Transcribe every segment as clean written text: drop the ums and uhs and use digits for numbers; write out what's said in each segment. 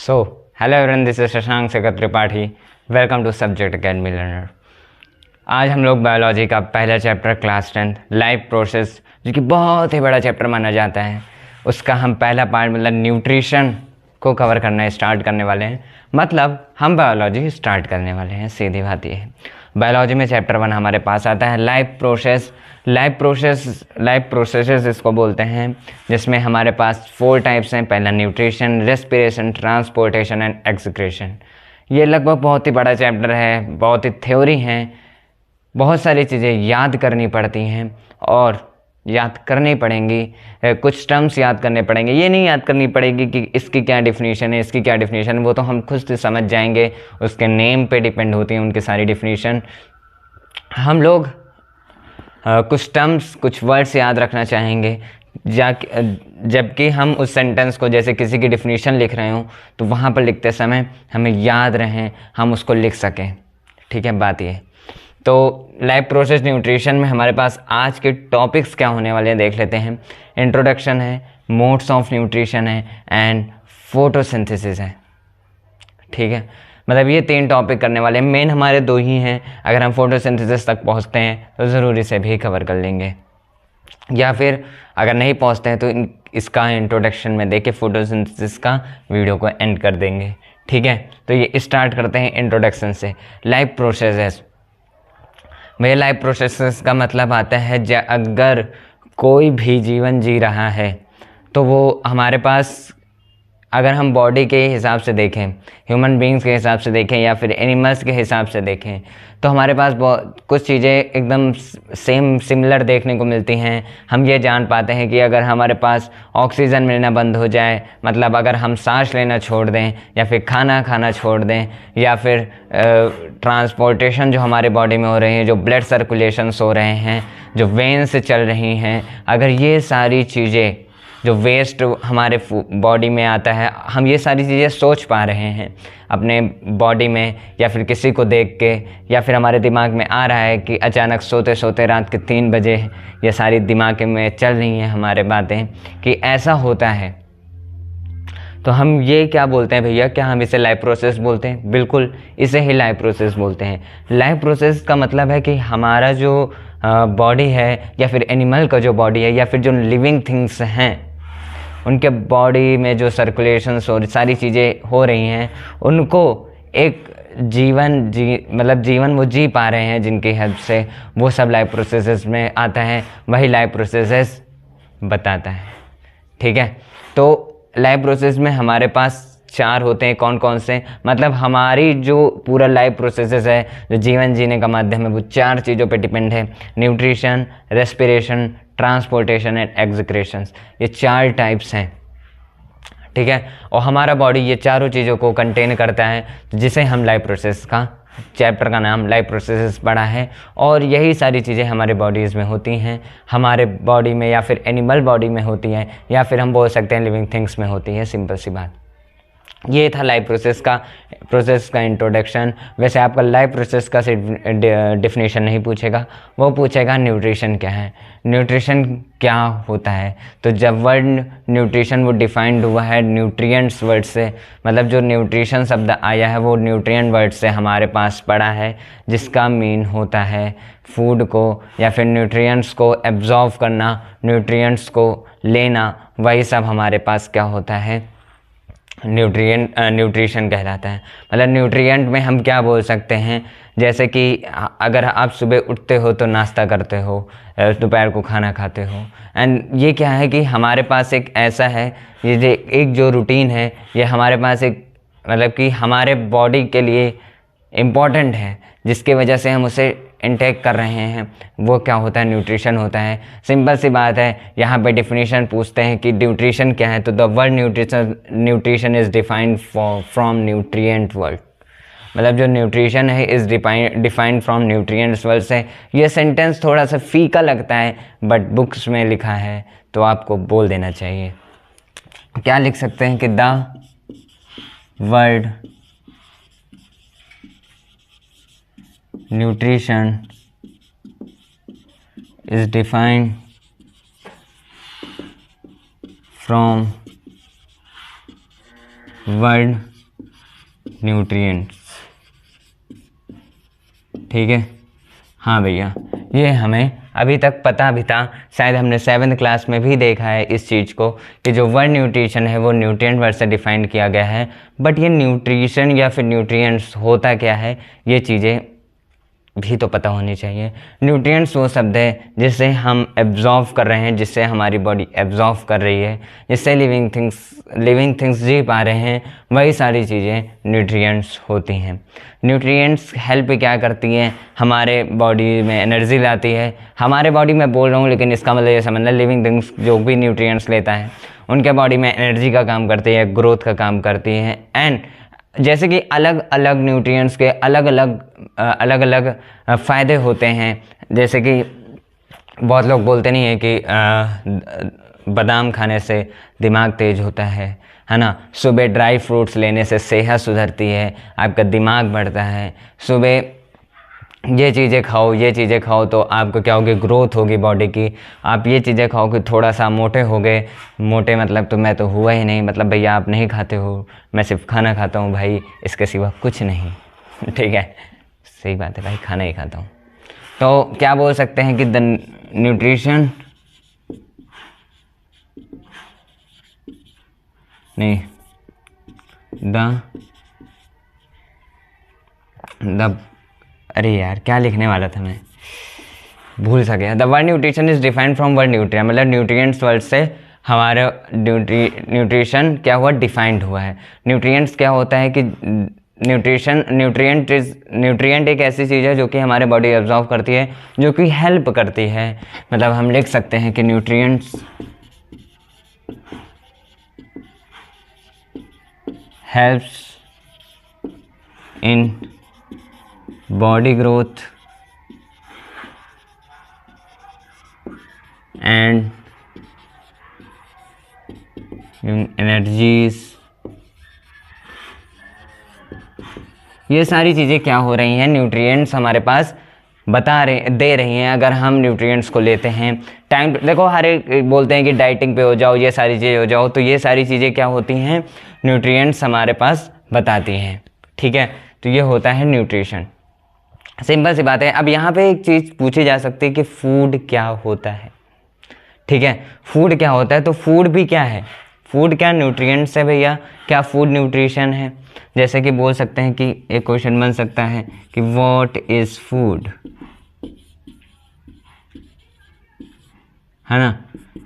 So, hello everyone, this is Shashank Shekhar Tripathi. Welcome to subject academy learner. आज हम लोग biology का पहला चैप्टर क्लास 10 लाइफ प्रोसेस, जो कि बहुत ही बड़ा चैप्टर माना जाता है, उसका हम पहला पार्ट मतलब न्यूट्रिशन को कवर करना स्टार्ट करने वाले हैं. मतलब हम बायोलॉजी स्टार्ट करने वाले हैं, सीधी बात ये है. बायोलॉजी में चैप्टर 1 हमारे पास आता है लाइफ प्रोसेस. लाइफ प्रोसेसेस इसको बोलते हैं, जिसमें हमारे पास 4 टाइप्स हैं. पहला nutrition, respiration, transportation and excretion. ये लगभग बहुत ही बड़ा चैप्टर है, बहुत ही थ्योरी हैं, बहुत सारी चीज़ें याद करनी पड़ती हैं और याद करनी पड़ेंगी. कुछ टर्म्स याद करने पड़ेंगे. ये नहीं याद करनी पड़ेगी कि इसकी क्या डिफिनीशन है, इसकी क्या डिफिनीशन है, वो तो हम खुद से समझ जाएंगे. उसके नेम पे डिपेंड होती हैं उनकी सारी डिफिनीशन. हम लोग कुछ टर्म्स, कुछ वर्ड्स याद रखना चाहेंगे, जबकि हम उस सेंटेंस को जैसे किसी की डिफिनीशन लिख रहे हों तो वहाँ पर लिखते समय हमें याद रहें, हम उसको लिख सकें. ठीक है, बात ये. तो लाइफ प्रोसेस न्यूट्रिशन में हमारे पास आज के टॉपिक्स क्या होने वाले हैं देख लेते हैं. इंट्रोडक्शन है, मोड्स ऑफ न्यूट्रिशन है एंड फोटोसिंथेसिस है. ठीक है, मतलब ये 3 टॉपिक करने वाले हैं. मेन हमारे 2 ही हैं. अगर हम फोटोसिंथेसिस तक पहुंचते हैं तो ज़रूरी से भी कवर कर लेंगे, या फिर अगर नहीं पहुंचते हैं तो इसका इंट्रोडक्शन में देके फोटोसिंथेसिस का वीडियो को एंड कर देंगे. ठीक है, तो ये स्टार्ट करते हैं इंट्रोडक्शन से. Life processes. मेरे लाइफ प्रोसेसेस का मतलब आता है अगर कोई भी जीवन जी रहा है तो वो हमारे पास, अगर हम बॉडी के हिसाब से देखें, ह्यूमन बींग्स के हिसाब से देखें या फिर एनिमल्स के हिसाब से देखें, तो हमारे पास कुछ चीज़ें एकदम सिमिलर देखने को मिलती हैं. हम ये जान पाते हैं कि अगर हमारे पास ऑक्सीजन मिलना बंद हो जाए, मतलब अगर हम सांस लेना छोड़ दें या फिर खाना खाना छोड़ दें या फिर ट्रांसपोर्टेशन जो हमारे बॉडी में हो रही है, जो ब्लड सर्कुलेशंस हो रहे हैं, जो वेन से चल रही हैं, अगर ये सारी चीज़ें, जो वेस्ट हमारे बॉडी में आता है, हम ये सारी चीज़ें सोच पा रहे हैं अपने बॉडी में या फिर किसी को देख के, या फिर हमारे दिमाग में आ रहा है कि अचानक सोते सोते रात के 3 बजे ये सारी दिमाग में चल रही हैं हमारे बातें कि ऐसा होता है, तो हम ये क्या बोलते हैं भैया, क्या हम इसे लाइफ प्रोसेस बोलते हैं? बिल्कुल, इसे ही लाइफ प्रोसेस बोलते हैं. लाइफ प्रोसेस का मतलब है कि हमारा जो बॉडी है या फिर एनिमल का जो बॉडी है या फिर जो लिविंग थिंग्स हैं, उनके बॉडी में जो सर्कुलेशंस और सारी चीज़ें हो रही हैं, उनको एक जीवन वो जी पा रहे हैं जिनकी हेल्प से, वो सब लाइफ प्रोसेसेस में आता है. वही लाइफ प्रोसेसेस बताता है. ठीक है, तो लाइफ प्रोसेस में हमारे पास 4 होते हैं. कौन कौन से? मतलब हमारी जो पूरा लाइफ प्रोसेसेस है, जो जीवन जीने का माध्यम है, वो 4 चीज़ों पे डिपेंड है. Nutrition, respiration, transportation and excretions. ये 4 टाइप्स हैं. ठीक है, और हमारा बॉडी ये चारों चीज़ों को कंटेन करता है, जिसे हम लाइफ प्रोसेस का, चैप्टर का नाम लाइफ प्रोसेसेस पढ़ा है. और यही सारी चीज़ें हमारे बॉडीज़ में होती हैं, हमारे बॉडी में या फिर एनिमल बॉडी में होती हैं, या फिर हम बोल सकते हैं लिविंग थिंग्स में होती हैं. सिंपल सी बात. ये था लाइफ प्रोसेस का इंट्रोडक्शन. वैसे आपका लाइफ प्रोसेस का डिफिनेशन नहीं पूछेगा, वो पूछेगा न्यूट्रिशन क्या है, न्यूट्रिशन क्या होता है. तो जब वर्ड न्यूट्रिशन वो डिफाइंड हुआ है न्यूट्रिएंट्स वर्ड से, मतलब जो न्यूट्रिशन शब्द आया है वो न्यूट्रिएंट वर्ड से हमारे पास पड़ा है, जिसका मीन होता है फूड को या फिर न्यूट्रिएंट्स को एब्जॉर्व करना, न्यूट्रिएंट्स को लेना. वही सब हमारे पास क्या होता है, न्यूट्रिशन कहलाता है. मतलब न्यूट्रिएंट में हम क्या बोल सकते हैं, जैसे कि अगर आप सुबह उठते हो तो नाश्ता करते हो, दोपहर को खाना खाते हो, एंड ये क्या है कि हमारे पास एक ऐसा है, ये एक जो रूटीन है, ये हमारे पास एक, मतलब कि हमारे बॉडी के लिए इम्पॉर्टेंट है, जिसकी वजह से हम उसे इनटेक कर रहे हैं. वो क्या होता है, न्यूट्रिशन होता है. सिंपल सी बात है. यहाँ पे डिफिनीशन पूछते हैं कि न्यूट्रिशन क्या है, तो the word nutrition is defined from nutrient word. मतलब जो न्यूट्रिशन है is defined from nutrients word से. ये सेंटेंस थोड़ा सा फीका लगता है, बट बुक्स में लिखा है तो आपको बोल देना चाहिए. क्या लिख सकते हैं कि the word nutrition is defined from word nutrients, ठीक है। हाँ भैया, ये हमें अभी तक पता भी था, शायद हमने 7th क्लास में भी देखा है इस चीज़ को कि जो वर्ड न्यूट्रिशन है वो न्यूट्रिएंट वर्ड से डिफाइन किया गया है। बट ये न्यूट्रिशन या फिर न्यूट्रिएंट्स होता क्या है, ये चीज़ें भी तो पता होनी चाहिए। न्यूट्रिएंट्स वो शब्द है जिससे हम एब्जॉर्व कर रहे हैं, जिससे हमारी बॉडी एब्जॉर्व कर रही है, जिससे लिविंग थिंग्स जी पा रहे हैं, वही सारी चीज़ें न्यूट्रिएंट्स होती हैं। न्यूट्रिएंट्स हेल्प क्या करती हैं, हमारे बॉडी में एनर्जी लाती है। हमारे बॉडी में बोल रहा हूँ, लेकिन इसका मतलब ये समझना, लिविंग थिंग्स जो भी न्यूट्रिएंट्स लेता है उनके बॉडी में एनर्जी का काम करती है, ग्रोथ का काम करती है। एंड जैसे कि अलग अलग न्यूट्रिएंट्स के अलग अलग फ़ायदे होते हैं। जैसे कि बहुत लोग बोलते नहीं है कि बादाम खाने से दिमाग तेज होता है ना। सुबह ड्राई फ्रूट्स लेने से सेहत सुधरती है, आपका दिमाग बढ़ता है। सुबह ये चीज़ें खाओ तो आपको क्या होगी, ग्रोथ होगी बॉडी की। आप ये चीज़ें खाओ कि थोड़ा सा मोटे हो गए, मोटे मतलब तो मैं तो हुआ ही नहीं, मतलब भैया आप नहीं खाते हो, मैं सिर्फ खाना खाता हूँ भाई, इसके सिवा कुछ नहीं। ठीक है, सही बात है भाई, खाना ही खाता हूँ। तो क्या बोल सकते हैं कि द न्यूट्रिशन नहीं द अरे यार क्या लिखने वाला था, मैं भूल सा गया। The word nutrition is defined from word nutrient, मतलब न्यूट्रिएंट्स वर्ड से हमारा न्यूट्रिशन क्या हुआ, डिफाइंड हुआ है। न्यूट्रिएंट्स क्या होता है कि न्यूट्रिएंट एक ऐसी चीज़ है जो कि हमारे बॉडी एब्जॉर्व करती है, जो कि हेल्प करती है। मतलब हम लिख सकते हैं कि nutrients helps in body growth and energies। ये सारी चीज़ें क्या हो रही हैं, न्यूट्रिएंट्स हमारे पास दे रही हैं। अगर हम न्यूट्रिएंट्स को लेते हैं टाइम, देखो हर एक बोलते हैं कि डाइटिंग पे हो जाओ, ये सारी चीज़ें हो जाओ, तो ये सारी चीज़ें क्या होती हैं, न्यूट्रिएंट्स हमारे पास बताती हैं। ठीक है, तो ये होता है न्यूट्रिशन। सिंपल सी बात है। अब यहाँ पे एक चीज़ पूछी जा सकती है कि फूड क्या होता है। ठीक है, फूड क्या होता है, तो फूड भी क्या है, फूड क्या न्यूट्रिएंट्स है भैया, क्या फूड न्यूट्रिशन है। जैसे कि बोल सकते हैं कि एक क्वेश्चन बन सकता है कि व्हाट इज फूड, है ना,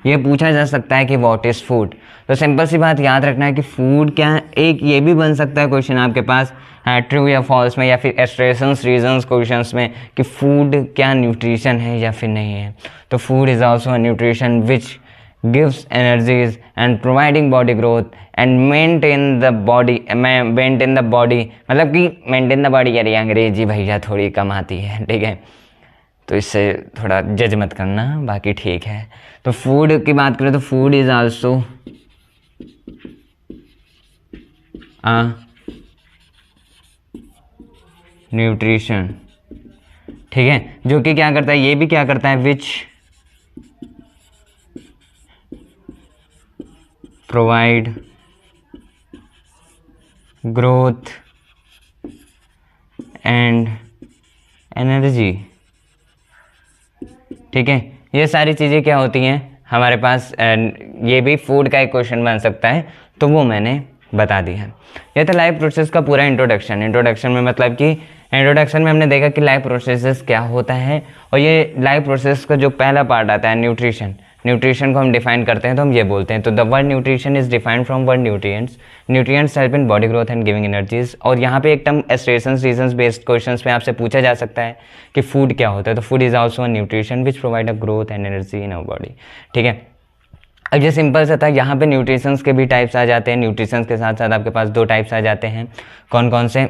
ये पूछा जा सकता है कि व्हाट इज फूड। तो सिंपल सी बात याद रखना है कि फूड क्या है। एक ये भी बन सकता है क्वेश्चन आपके पास ट्रू या फॉल्स में, या फिर एस्ट्रेशंस रीजंस क्वेश्चंस में, कि फूड क्या न्यूट्रिशन है या फिर नहीं है। तो food is also a nutrition which gives energies and providing body growth and maintain the body, मतलब कि मेंटेन द बॉडी। यार अंग्रेजी भैया थोड़ी कम आती है, ठीक है, तो इससे थोड़ा जज मत करना, बाकी ठीक है। तो फूड की बात करें तो फूड इज आल्सो न्यूट्रिशन, ठीक है, जो कि क्या करता है, ये भी क्या करता है, which provide growth and energy. ठीक है, ये सारी चीज़ें क्या होती हैं हमारे पास, ये भी फूड का एक क्वेश्चन बन सकता है, तो वो मैंने बता दी है। ये था लाइफ प्रोसेस का पूरा इंट्रोडक्शन में, मतलब कि इंट्रोडक्शन में हमने देखा कि लाइफ प्रोसेसेस क्या होता है। और ये लाइफ प्रोसेस का जो पहला पार्ट आता है न्यूट्रिशन को हम डिफाइन करते हैं, तो हम ये बोलते हैं, तो the word nutrition is defined from word nutrients help in body growth and giving energies. और यहाँ पे एक टर्म एस्ट्रेशंस रीजंस बेस्ड क्वेश्चंस में आपसे पूछा जा सकता है कि फूड क्या होता है, तो food is also a nutrition which provide a growth and energy in our body. ठीक है, अब ये सिंपल सा था। यहाँ पे न्यूट्रिशंस के भी टाइप्स आ जाते हैं, न्यूट्रिशंस के साथ साथ आपके पास 2 टाइप्स आ जाते हैं। कौन कौन से,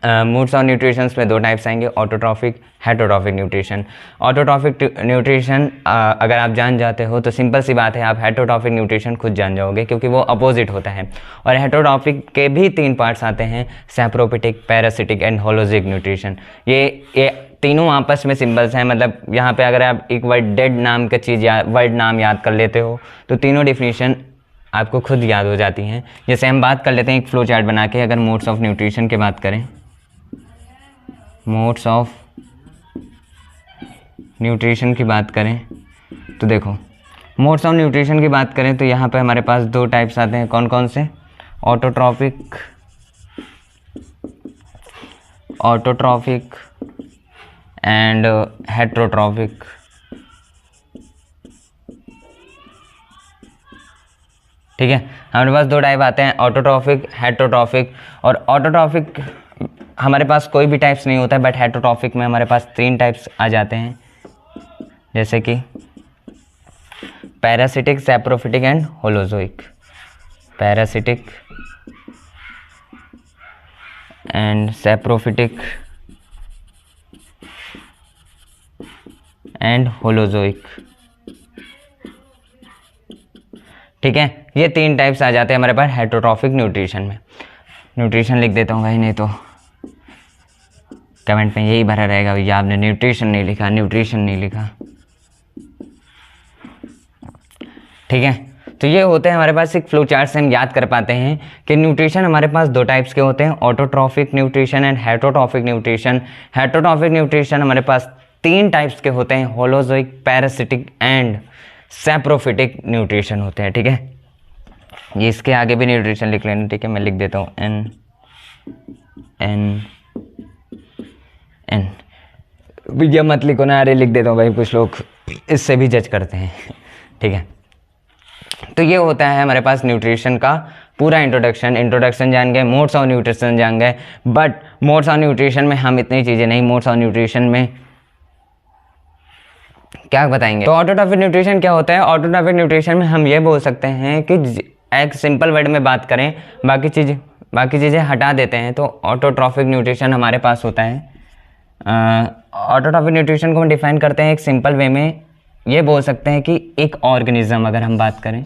मूड्स और न्यूट्रिशंस में 2 टाइप्स आएंगे, autotrophic, heterotrophic nutrition. Autotrophic nutrition अगर आप जान जाते हो तो सिंपल सी बात है, आप हेटरोट्रॉफिक न्यूट्रिशन खुद जान जाओगे, क्योंकि वो अपोजिट होता है। और हेटरोट्रॉफिक के भी 3 पार्ट्स आते हैं, सैप्रोपिटिक, पैरासिटिक एंड होलोजिक न्यूट्रिशन। ये तीनों आपस में सिंबल्स हैं। मतलब यहाँ पे अगर आप एक वर्ड डेड नाम का वर्ड नाम याद कर लेते हो तो तीनों डिफिनीशन आपको खुद याद हो जाती हैं। जैसे हम बात कर लेते हैं एक फ्लो चार्ट बना के, अगर मोड्स ऑफ न्यूट्रिशन की बात करें, मोड्स ऑफ न्यूट्रिशन की बात करें तो देखो, मोड्स ऑफ न्यूट्रिशन की बात करें तो यहाँ पे हमारे पास दो टाइप्स आते हैं। कौन कौन से? Autotrophic and heterotrophic. ठीक है, हमारे पास दो टाइप आते हैं, ऑटोट्रॉफिक, हेट्रोट्रॉफिक। और ऑटोट्रॉफिक हमारे पास कोई भी टाइप्स नहीं होता है, बट हेट्रोट्रॉफिक में हमारे पास 3 टाइप्स आ जाते हैं, जैसे कि parasitic, saprophytic and holozoic. Parasitic and saprophytic and holozoic. ठीक है, ये 3 टाइप्स आ जाते हैं हमारे पास हेट्रोट्रॉफिक न्यूट्रिशन में। न्यूट्रिशन लिख देता हूँ भाई, नहीं तो कमेंट में यही भरा रहेगा, भैया आपने न्यूट्रिशन नहीं लिखा, न्यूट्रिशन नहीं लिखा। ठीक है, तो ये होते हैं हमारे पास एक फ्लो चार्ट से हम याद कर पाते हैं कि न्यूट्रिशन हमारे पास 2 टाइप्स के होते हैं, autotrophic nutrition and heterotrophic nutrition. Heterotrophic nutrition हमारे पास 3 टाइप्स के होते हैं, holozoic, parasitic and saprophytic nutrition होते हैं। ठीक है, ये इसके आगे भी न्यूट्रिशन लिख लेना। ठीक है, मैं लिख देता हूँ एन एन एन। भैया मत लिखो ना, अरे लिख देता हूँ भाई, कुछ लोग इससे भी जज करते हैं। ठीक है, तो ये होता है हमारे पास न्यूट्रिशन का पूरा इंट्रोडक्शन जान गए, मोड्स ऑफ न्यूट्रिशन जान गए। बट मोड्स ऑफ न्यूट्रिशन में हम इतनी चीज़ें नहीं, मोड्स ऑफ न्यूट्रिशन में क्या बताएंगे। तो ऑटोट्रॉफिक न्यूट्रिशन क्या होता है? ऑटोट्रॉफिक न्यूट्रिशन में हम ये बोल सकते हैं कि एक सिंपल वर्ड में बात करें, बाकी चीज़ें हटा देते हैं, तो ऑटोट्रॉफिक न्यूट्रिशन हमारे पास होता है। ऑटोट्रॉफिक न्यूट्रिशन को हम डिफाइन करते हैं एक सिंपल वे में, ये बोल सकते हैं कि एक ऑर्गेनिज्म, अगर हम बात करें,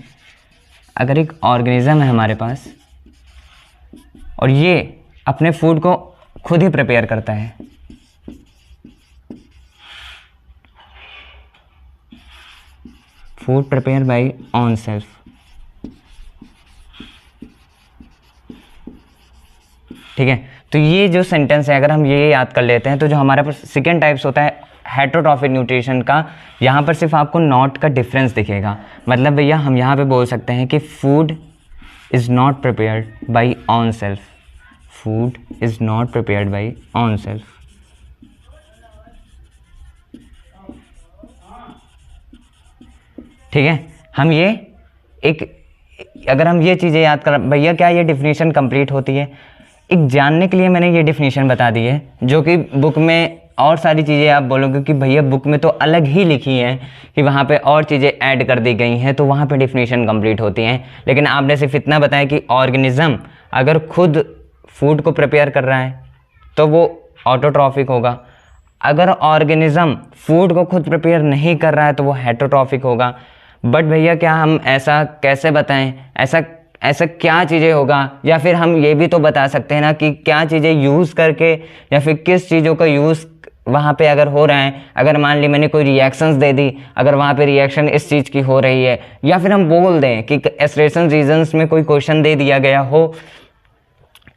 अगर एक ऑर्गेनिज्म है हमारे पास और ये अपने फूड को खुद ही प्रिपेयर करता है, food prepare by on self. ठीक है, तो ये जो सेंटेंस है, अगर हम ये याद कर लेते हैं, तो जो हमारे पास सेकेंड टाइप्स होता है हेट्रोट्रॉफिक न्यूट्रिशन का, यहाँ पर सिर्फ आपको नॉट का डिफरेंस दिखेगा। मतलब भैया हम यहाँ पे बोल सकते हैं कि food is not prepared by on self, food is not prepared by on self. ठीक है, हम ये अगर हम ये चीज़ें याद कर, भैया क्या ये डिफिनीशन कंप्लीट होती है? एक जानने के लिए मैंने ये डिफिनीशन बता दी है, जो कि बुक में और सारी चीज़ें आप बोलोगे कि भैया बुक में तो अलग ही लिखी हैं कि वहाँ पे और चीज़ें ऐड कर दी गई हैं, तो वहाँ पे डिफिनीशन कंप्लीट होती हैं। लेकिन आपने सिर्फ इतना बताया कि ऑर्गेनिज्म अगर खुद फूड को प्रिपेयर कर रहा है तो वो ऑटोट्रॉफिक होगा, अगर ऑर्गेनिज्म फूड को खुद प्रिपेयर नहीं कर रहा है तो वो हेट्रोट्रॉफिक होगा। बट भैया क्या हम ऐसा कैसे बताएं, ऐसा क्या चीज़ें होगा? या फिर हम ये भी तो बता सकते हैं ना कि क्या चीज़ें यूज़ करके, या फिर किस चीज़ों का यूज़ वहाँ पे अगर हो रहा है। अगर मान ली मैंने कोई रिएक्शंस दे दी, अगर वहाँ पे रिएक्शन इस चीज़ की हो रही है, या फिर हम बोल दें कि एस्ट्रेशन रीजन्स में कोई क्वेश्चन दे दिया गया हो,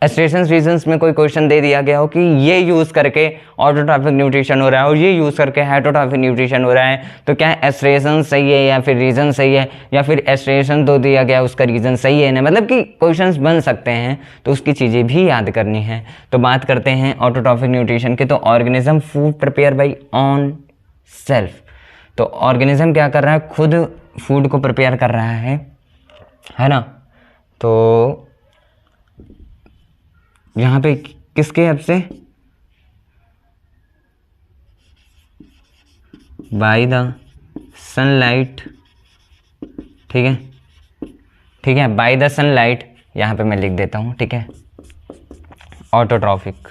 एस्ट्रेशन रीजन्स में कोई क्वेश्चन दे दिया गया हो कि ये यूज़ करके ऑटोट्रॉफिक न्यूट्रिशन हो रहा है और ये यूज़ करके हेट्रोट्रॉफिक न्यूट्रिशन हो रहा है, तो क्या एस्ट्रेशन सही है या फिर रीज़न सही है, या फिर एस्ट्रेशन दो दिया गया उसका रीज़न सही है ना, मतलब कि क्वेश्चंस बन सकते हैं, तो उसकी चीज़ें भी याद करनी है। तो बात करते हैं ऑटोट्रॉफिक न्यूट्रिशन की। तो organism food prepare by on self, तो ऑर्गेनिज्म क्या कर रहा है? खुद फूड को प्रिपेयर कर रहा है ना। तो यहाँ पे किसके हेल्प से? By the sunlight. ठीक है, बाय द सनलाइट, यहाँ पे मैं लिख देता हूँ। ठीक है, ऑटोट्रॉफिक।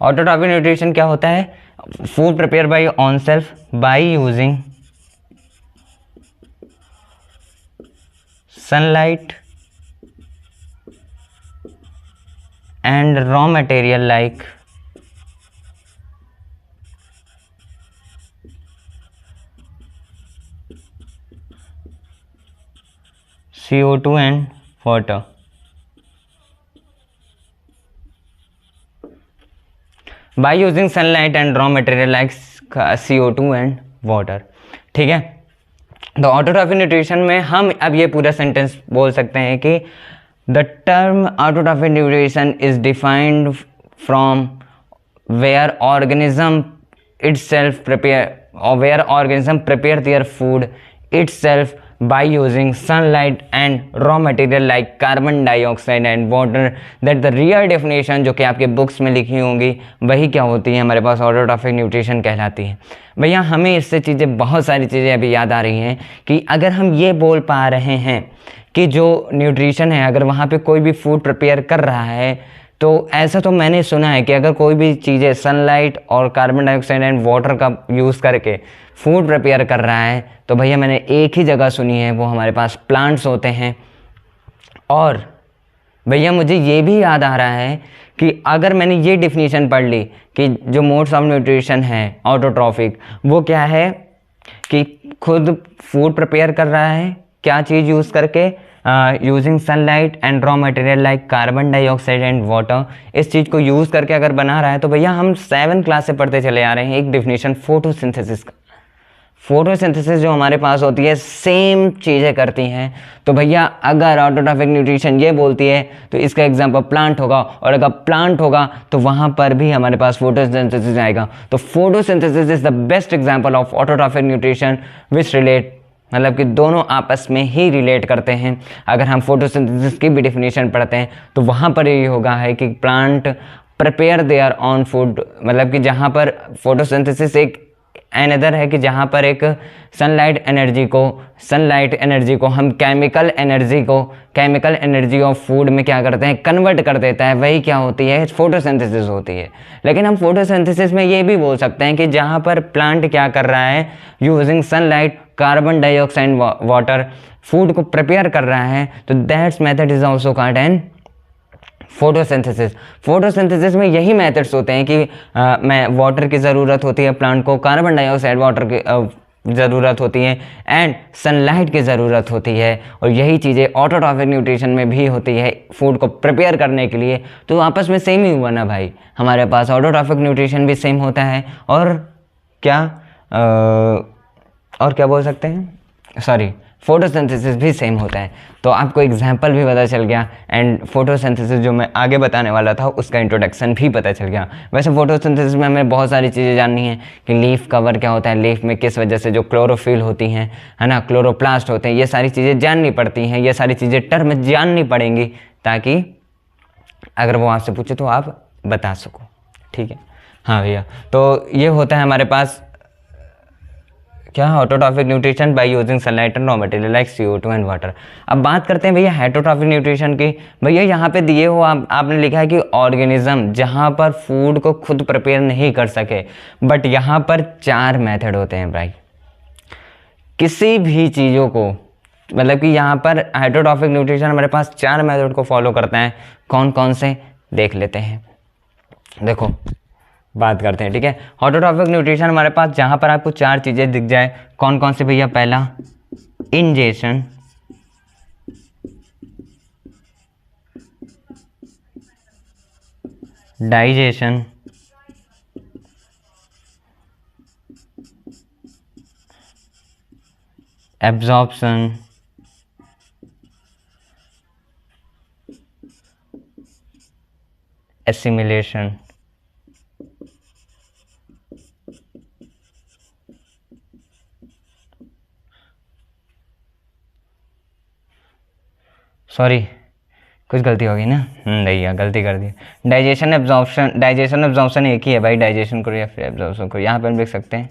ऑटोट्रॉफिक न्यूट्रिशन क्या होता है? Food prepare by on self by using sunlight and raw material like CO2 and water. By using sunlight and raw material like CO2 and water. ठीक है, तो ऑटोट्रॉफिक न्यूट्रिशन में हम अब ये पूरा सेंटेंस बोल सकते हैं कि the term autotrophic nutrition is defined from where organism itself prepare or where organism prepare their food itself by using sunlight and raw material like carbon dioxide and water. that the real definition जो कि आपके books में लिखी होंगी वही क्या होती है, हमारे पास ऑटोट्रॉफिक न्यूट्रिशन कहलाती है। भैया हमें इससे चीज़ें, बहुत सारी चीज़ें अभी याद आ रही हैं कि अगर हम ये बोल पा रहे हैं कि जो न्यूट्रिशन है, अगर वहाँ पे कोई भी फूड प्रिपेयर कर रहा है, तो ऐसा तो मैंने सुना है कि अगर कोई भी चीज़ें सनलाइट और कार्बन डाइऑक्साइड एंड वाटर का यूज़ करके फूड प्रिपेयर कर रहा है, तो भैया मैंने एक ही जगह सुनी है, वो हमारे पास प्लांट्स होते हैं। और भैया मुझे ये भी याद आ रहा है कि अगर मैंने ये डिफिनीशन पढ़ ली कि जो मोड्स ऑफ न्यूट्रिशन है ऑटोट्रॉफिक, वो क्या है कि खुद फूड प्रिपेयर कर रहा है, क्या चीज़ यूज़ करके, using sunlight and raw material like carbon dioxide and water. इस चीज़ को यूज़ करके अगर बना रहा है, तो भैया हम 7th क्लास से पढ़ते चले आ रहे हैं एक डिफिनीशन फोटोसिंथेसिस का। फोटोसिंथेसिस जो हमारे पास होती है सेम चीज़ें करती हैं। तो भैया अगर ऑटोट्रॉफिक न्यूट्रिशन ये बोलती है तो इसका एग्जांपल प्लांट होगा, और अगर प्लांट होगा तो वहाँ पर भी हमारे पास फोटोसिंथेसिस आएगा। तो photosynthesis is the best example of autotrophic nutrition which relate, मतलब कि दोनों आपस में ही रिलेट करते हैं। अगर हम फोटोसिंथेसिस की भी डेफिनेशन पढ़ते हैं तो वहाँ पर ये होगा है कि plant prepare their on food, मतलब कि जहाँ पर फोटोसिंथेसिस एक अनदर है कि जहाँ पर एक सनलाइट एनर्जी को हम केमिकल एनर्जी ऑफ फूड में क्या करते हैं, कन्वर्ट कर देता है, वही क्या होती है, फोटोसिंथेसिस होती है। लेकिन हम फोटोसिंथेसिस में ये भी बोल सकते हैं कि जहाँ पर प्लांट क्या कर रहा है, using sunlight, carbon dioxide, water, food को प्रिपेयर कर रहा है, तो that's method is also called an photosynthesis. Photosynthesis में यही मेथड्स होते हैं कि मैं वाटर की ज़रूरत होती है प्लांट को, कार्बन डाइऑक्साइड वाटर की ज़रूरत होती है, एंड सनलाइट की ज़रूरत होती है। और यही चीज़ें ऑटोट्रॉफिक न्यूट्रिशन में भी होती है फूड को प्रिपेयर करने के लिए। तो आपस में सेम ही हुआ ना भाई, हमारे पास ऑटोट्रॉफिक न्यूट्रिशन भी सेम होता है, और क्या बोल सकते हैं, सॉरी, फोटोसिंथेसिस भी सेम होता है। तो आपको एग्जाम्पल भी पता चल गया, एंड फोटोसिंथेसिस जो मैं आगे बताने वाला था उसका इंट्रोडक्शन भी पता चल गया। वैसे फोटोसिंथेसिस में हमें बहुत सारी चीज़ें जाननी है कि लीफ कवर क्या होता है, लीफ में किस वजह से जो क्लोरोफिल होती हैं, है ना, क्लोरोप्लास्ट होते हैं, ये सारी चीज़ें जाननी पड़ती हैं, ये सारी चीज़ें टर्म जाननी पड़ेंगी, ताकि अगर वो आपसे पूछे तो आप बता सको। ठीक है, हाँ भैया, तो ये होता है हमारे पास क्या, autotrophic nutrition by using sunlight and raw material like CO2 and water. अब बात करते हैं भैया हेटरोट्रॉफिक न्यूट्रिशन की। भैया यहाँ पे दिए हो आपने लिखा है कि ऑर्गेनिज्म जहाँ पर फूड को खुद प्रिपेयर नहीं कर सके, बट यहाँ पर 4 मेथड होते हैं भाई किसी भी चीज़ों को, मतलब कि यहाँ पर हेटरोट्रॉफिक न्यूट्रिशन हमारे पास 4 मेथड को फॉलो करता है। कौन कौन से देख लेते हैं, देखो बात करते हैं। ठीक है, ऑटोट्रॉफिक न्यूट्रिशन हमारे पास जहां पर आपको 4 चीजें दिख जाए, कौन कौन से भैया, पहला ingestion, digestion, absorption, assimilation. Sorry कुछ गलती हो गई ना, नहीं गलती कर दी। डाइजेशन एब्जॉर्प्शन एक ही है भाई, डाइजेशन करो या फिर एब्जॉर्प्शन करो। यहाँ पर हम लिख सकते हैं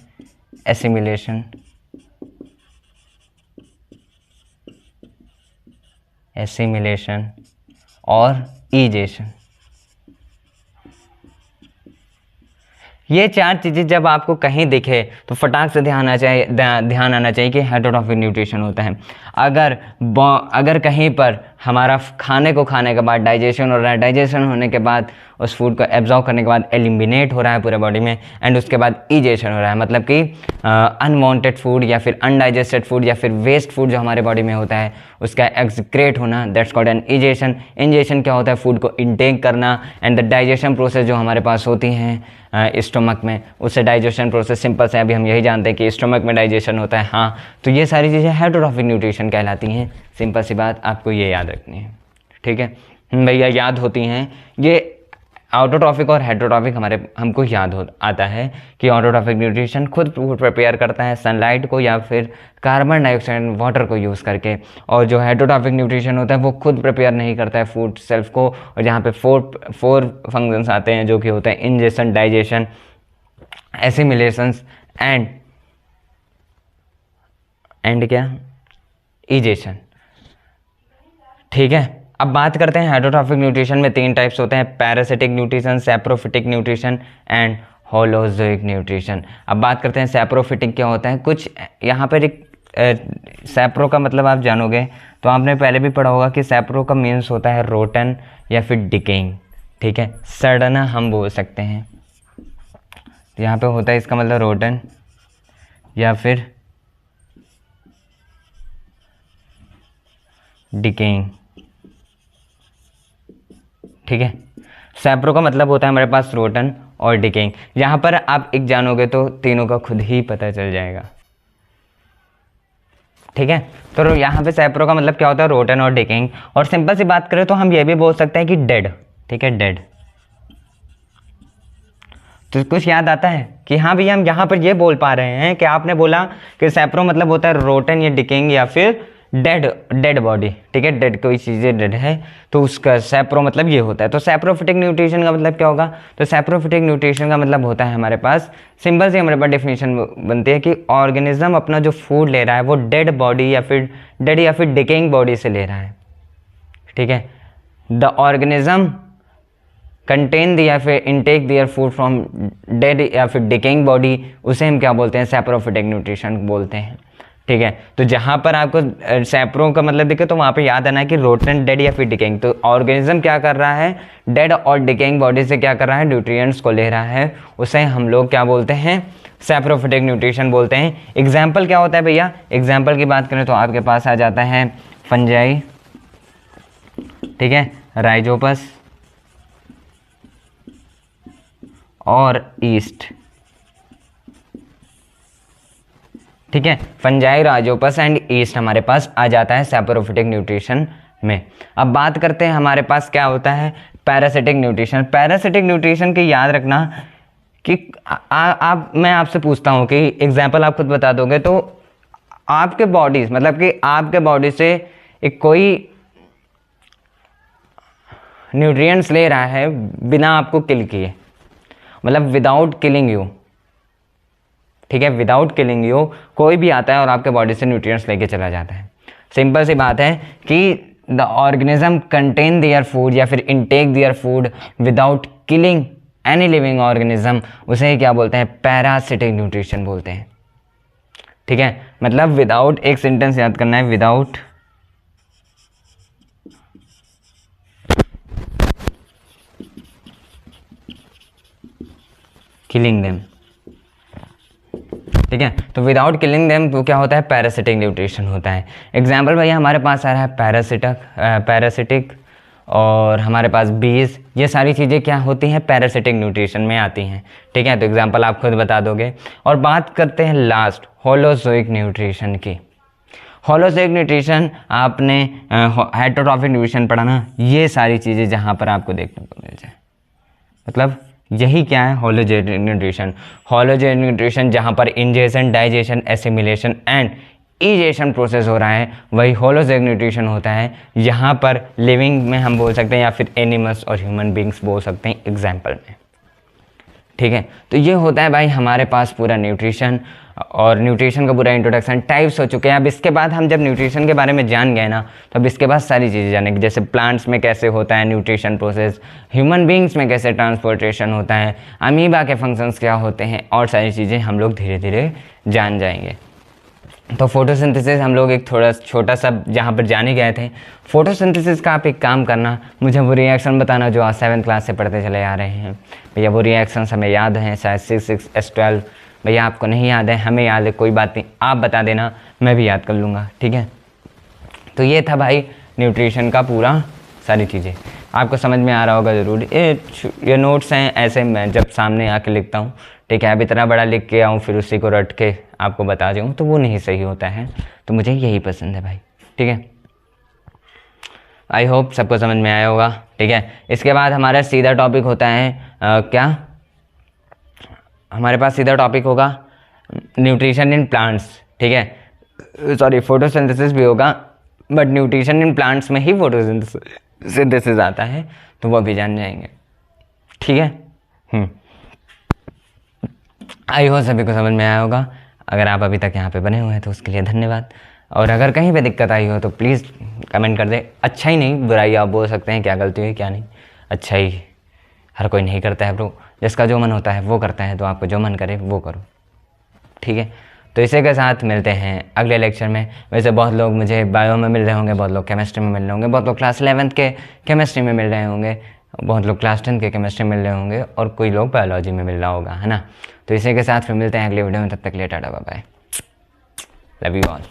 एसिमिलेशन, और ईजेशन। ये 4 चीज़ें जब आपको कहीं दिखे तो फटाक से ध्यान आना चाहिए कि हेटरोट्रॉफिक न्यूट्रिशन होता है। अगर कहीं पर हमारा खाने के बाद डाइजेशन हो रहा है, डाइजेशन होने के बाद उस फूड को एब्जॉर्ब करने के बाद एलिमिनेट हो रहा है पूरे बॉडी में, एंड उसके बाद ईजेशन हो रहा है, मतलब कि अनवांटेड फूड या फिर अनडाइजेस्टेड फूड या फिर वेस्ट फूड जो हमारे बॉडी में होता है उसका एक्सक्रेट होना, दैट्स कॉल्ड एन ईजेशन। इंजेशन क्या होता है? फूड को इनटेक करना, एंड द डाइजेशन प्रोसेस जो हमारे पास होती हैं स्टोमक में, उससे डाइजेशन प्रोसेस सिंपल से अभी हम यही जानते हैं कि स्टोमक में डाइजेशन होता है। हाँ, तो ये सारी चीज़ें हेटेरोट्रॉफिक न्यूट्रिशन कहलाती हैं। सिंपल सी बात आपको ये याद रखनी है, ठीक है भैया, याद होती हैं ये। ऑटोट्रॉफिक और हेटेरोट्रॉफिक हमको याद आता है कि ऑटोट्रॉफिक न्यूट्रिशन खुद फूड प्रिपेयर करता है सनलाइट को या फिर कार्बन डाइऑक्साइड वाटर को यूज़ करके, और जो हेटेरोट्रॉफिक न्यूट्रिशन होता है वो खुद प्रिपेयर नहीं करता है फूड सेल्फ को, और जहाँ पे फोर फंक्शंस आते हैं जो कि होते हैं इंजेशन, डाइजेशन, एसिमिलेशंस एंड क्या, ईजेशन, ठीक है। अब बात करते हैं हेटेरोट्रॉफिक न्यूट्रिशन में 3 टाइप्स होते हैं, parasitic nutrition, saprophytic nutrition and holozoic nutrition. अब बात करते हैं सैप्रोफिटिक क्या होता है। कुछ यहाँ पर एक सैप्रो का मतलब आप जानोगे तो आपने पहले भी पढ़ा होगा कि सैप्रो का मीन्स होता है रोटन या फिर डिकेइंग, ठीक है, सड़ना हम बोल सकते हैं। तो यहाँ पे होता है इसका मतलब रोटन या फिर डिकेइंग, ठीक है। सैप्रो का मतलब होता है हमारे पास रोटन और डिकेइंग। यहाँ पर आप एक जानोगे तो तीनों का खुद ही पता चल जाएगा, ठीक है। तो यहाँ पे सैप्रो का मतलब क्या होता है? रोटन और डिकेइंग। और सिंपल सी बात करें तो हम ये भी बोल सकते हैं कि डेड, ठीक है, डेड। तो कुछ याद आता है कि हाँ भैया हम यहाँ पर ये बोल पा रहे हैं कि आपने बोला कि सैप्रो मतलब होता है रोटन या डिकेइंग या फिर डेड बॉडी, ठीक है, डेड कोई चीज़ें डेड है तो उसका सैप्रो मतलब ये होता है। तो सैप्रोफिटिक न्यूट्रिशन का मतलब क्या होगा? तो सैप्रोफिटिक न्यूट्रिशन का मतलब होता है हमारे पास सिंपल से हमारे पास डेफिनेशन बनती है कि ऑर्गेनिज्म अपना जो फूड ले रहा है वो डेड बॉडी या फिर डिकेइंग बॉडी से ले रहा है, ठीक है। द ऑर्गेनिज्म कंटेन द या फिर intake their food from dead या फिर डिकेइंग बॉडी, उसे हम क्या बोलते हैं? सैप्रोफिटिक न्यूट्रिशन बोलते हैं, ठीक है। तो जहाँ पर आपको सैप्रो का मतलब दिखे तो वहाँ पे याद आना है कि रोटन, डेड या फिर डिकेइंग। तो ऑर्गेनिज्म क्या कर रहा है? डेड और डिकेइंग बॉडी से क्या कर रहा है? न्यूट्रिएंट्स को ले रहा है, उसे हम लोग क्या बोलते हैं? सैप्रोफिटिक न्यूट्रिशन बोलते हैं। एग्जाम्पल क्या होता है भैया? एग्जाम्पल की बात करें तो आपके पास आ जाता है फंजाई, ठीक है, राइजोपस और ईस्ट, ठीक है। फंजाई, राइजोपस एंड ईस्ट हमारे पास आ जाता है सैप्रोफिटिक न्यूट्रिशन में। अब बात करते हैं हमारे पास क्या होता है? Parasitic nutrition. पैरासिटिक न्यूट्रिशन की याद रखना कि मैं आपसे पूछता हूँ कि एग्जाम्पल आप खुद बता दोगे तो आपके बॉडीज मतलब कि आपके बॉडी से एक कोई न्यूट्रिएंट्स ले रहा है बिना आपको किल किए, मतलब विदाउट किलिंग यू, ठीक है, विदाउट किलिंग यू कोई भी आता है और आपके बॉडी से न्यूट्रिएंट्स लेके चला जाता है। सिंपल सी बात है कि the organism contain their food या फिर intake their food without killing any living organism, उसे क्या बोलते हैं? पैरासिटिक न्यूट्रिशन बोलते हैं, ठीक है। मतलब विदाउट, एक सेंटेंस याद करना है, विदाउट किलिंग देम, ठीक है। तो विदाउट किलिंग देम तो क्या होता है? पैरासिटिक न्यूट्रिशन होता है। एग्जाम्पल भैया हमारे पास आ रहा है पैरासिटिक और हमारे पास बीज, ये सारी चीज़ें क्या होती हैं? पैरासिटिक न्यूट्रिशन में आती हैं, ठीक है। तो एग्जाम्पल आप खुद बता दोगे। और बात करते हैं लास्ट होलोजोइक न्यूट्रिशन की। होलोजोइक न्यूट्रिशन आपने हेटेरोट्रॉफिक न्यूट्रिशन पढ़ा ना, ये सारी चीज़ें जहाँ पर आपको देखने को मिल जाए, मतलब यही क्या है? Holozoic nutrition. होलोजोइक न्यूट्रिशन जहाँ पर ingestion, digestion, assimilation and ईजेशन process हो रहा है वही होलोजोइक न्यूट्रिशन होता है। यहाँ पर लिविंग में हम बोल सकते हैं या फिर एनिमल्स और ह्यूमन बींग्स बोल सकते हैं एग्जाम्पल में, ठीक है। तो ये होता है भाई हमारे पास पूरा न्यूट्रिशन, और न्यूट्रिशन का पूरा इंट्रोडक्शन, टाइप्स हो चुके हैं। अब इसके बाद हम जब न्यूट्रिशन के बारे में जान गए ना तो अब इसके बाद सारी चीज़ें जानेंगे, जैसे प्लांट्स में कैसे होता है न्यूट्रिशन प्रोसेस, ह्यूमन बींग्स में कैसे ट्रांसपोर्टेशन होता है, अमीबा के फंक्शंस क्या होते हैं, और सारी चीज़ें हम लोग धीरे धीरे जान जाएंगे। तो फोटोसिंथेसिस हम लोग एक थोड़ा छोटा सा जहाँ पर जाने गए थे। फोटोसिंथेसिस का आप एक काम करना, मुझे वो रिएक्शन बताना जो आज 7th क्लास से पढ़ते चले आ रहे हैं। भैया वो रिएक्शंस हमें याद हैं, शायद C6H12। भैया आपको नहीं याद है, हमें याद है, कोई बात नहीं, आप बता देना, मैं भी याद कर लूँगा, ठीक है। तो ये था भाई न्यूट्रिशन का पूरा सारी चीज़ें, आपको समझ में आ रहा होगा ज़रूर। ये नोट्स हैं, ऐसे मैं जब सामने आके लिखता हूँ, ठीक है। अब इतना बड़ा लिख के आऊँ फिर उसी को रट के आपको बता दूँ तो वो नहीं सही होता है, तो मुझे यही पसंद है भाई, ठीक है। आई होप सबको समझ में आया होगा, ठीक है। इसके बाद हमारा सीधा टॉपिक होता है क्या, हमारे पास सीधा टॉपिक होगा न्यूट्रिशन इन प्लांट्स, ठीक है। सॉरी, फोटोसिंथेसिस भी होगा, बट न्यूट्रिशन इन प्लांट्स में ही फोटोसिंथेसिस आता है, तो वो भी जान जाएंगे, ठीक है। आई होप सभी को समझ में आया होगा। अगर आप अभी तक यहाँ पे बने हुए हैं तो उसके लिए धन्यवाद, और अगर कहीं पे दिक्कत आई हो तो प्लीज़ कमेंट कर दे। अच्छा ही नहीं, बुराई आप बोल सकते हैं, क्या गलती हुई क्या नहीं, अच्छा ही हर कोई नहीं करता है ब्रो, जिसका जो मन होता है वो करता है, तो आपको जो मन करे वो करो, ठीक है। तो इसी के साथ मिलते हैं अगले लेक्चर में। वैसे बहुत लोग मुझे बायो में मिल रहे होंगे, बहुत लोग केमिस्ट्री में मिल रहे होंगे, बहुत लोग क्लास 11th के केमिस्ट्री में मिल रहे होंगे, बहुत लोग क्लास 10 के केमिस्ट्री में मिल रहे होंगे, और कोई लोग बायोलॉजी में मिल रहा होगा, है ना। तो इसी के साथ फिर मिलते हैं अगले वीडियो में, तब तक के लिए tata bye bye, love you all.